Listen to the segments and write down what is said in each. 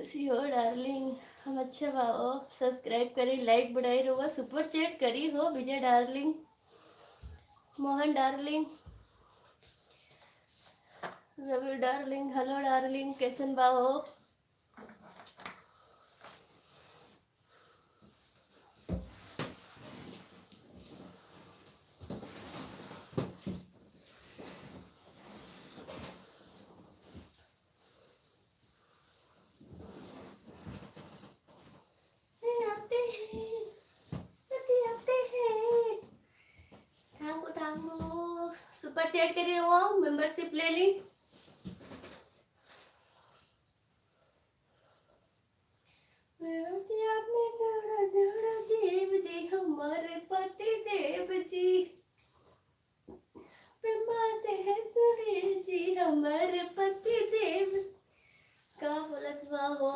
कैसी हो डार्लिंग? हम अच्छे बाओ। सब्सक्राइब करी, लाइक बढ़ाई रहो, सुपर चैट करी हो Vijay darling, Mohan darling, Ravi darling, hello darling, कैसन बाओ? आते हैं, आते हैं। थांगो थांगो, सुपर चैट करी हो, मेंबरशिप ले ली। आपने दौड़ा दौड़ा देव जी, हमारे पति देव जी माते हैं तुम्हें जी, हमारे पति देव का बोलत हो।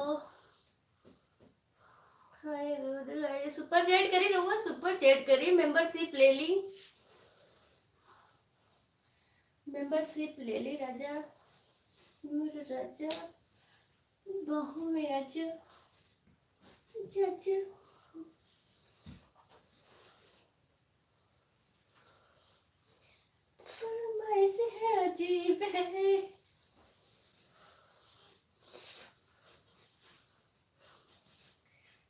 हाय दूध हाय, सुपर चैट करी रहूँगा, सुपर चैट करी, मेंबरशिप ले ली, मेंबरशिप ले ली राजा, मेरे राजा, बहू में आजा, चाचा। फरमाइश है अजीब है।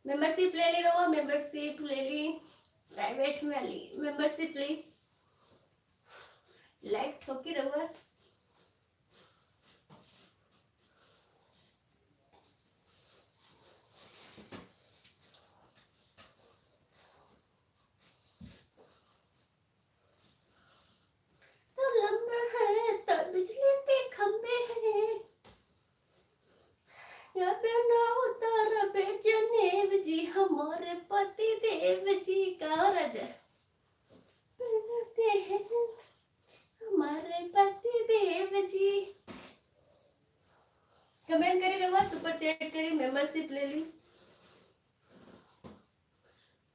मेंबरशिप ले ली रहो, मेंबरशिप ले ली, प्राइवेट में ली, मेंबरशिप ली, लाइक ठोकी रहो। तो लंबा है तो बिजली के खंभे हैं, या पे ना उतारा बेजनेव जी, हमारे पति देव जी का राजा हैं हमारे पति देव जी। कमेंट करी रहो, सुपर चैट करी, मेंबरशिप ले ली।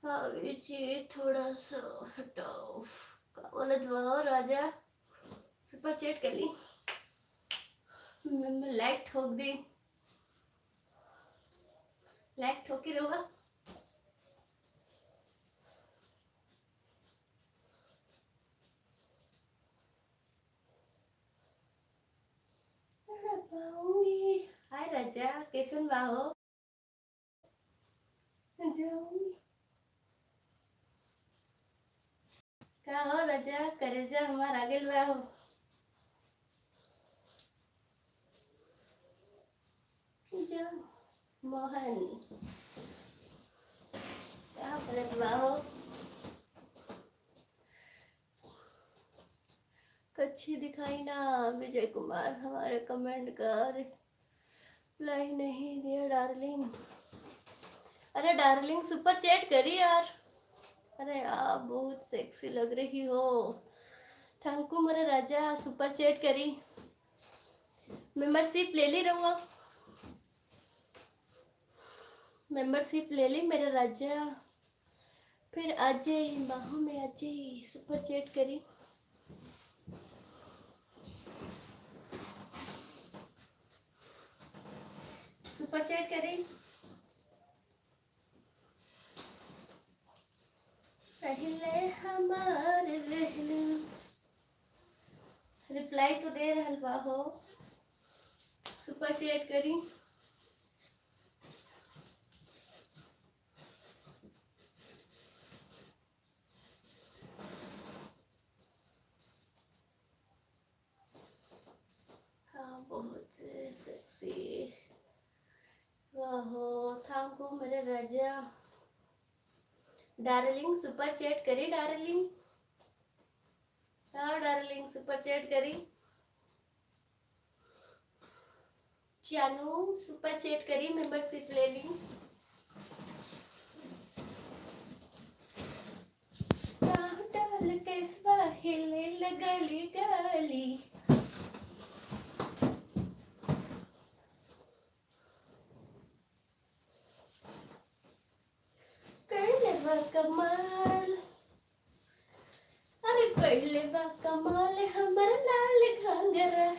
हाँ जी, थोड़ा सा हटाओ, बोलत वाह राजा, सुपर चैट कर ली, लाइक ठोक दी, लाइक ठोकी रहो। हाय राजा, कैसन बा हो? जाऊंगी का हो राजा, करेजा हमार आगे बा हो। जा मोहन क्या बोलत बा हो? कच्छी दिखाई ना विजय कुमार, हमारे कमेंट का रिप्लाई नहीं दिया डार्लिंग। अरे डार्लिंग सुपर चैट करी यार। अरे आप बहुत सेक्सी लग रही हो, थैंक यू मेरे राजा, सुपर चैट करी, मेंबरशिप ले ली रहूँगा, मेंबरशिप ले ली मेरे राजा, फिर आजे बाहों में आजे, सुपर चैट करी, सुपर चैट करी, पहले हमारे रहलू, रिप्लाई तो दे रहल बा हो, सुपर चैट करी, हाँ बहुत सेक्सी, वाहो थैंक यू मेरे राजा, डार्लिंग सुपर चैट करी डार्लिंग, हाँ डार्लिंग सुपर चैट करी, जानू सुपर चैट करी, मेंबरशिप ले ली, डाल कैसवा हिले लगली गाली, कर ले कमाल, अरे कर ले कमाल, हमारा लाल घाघरा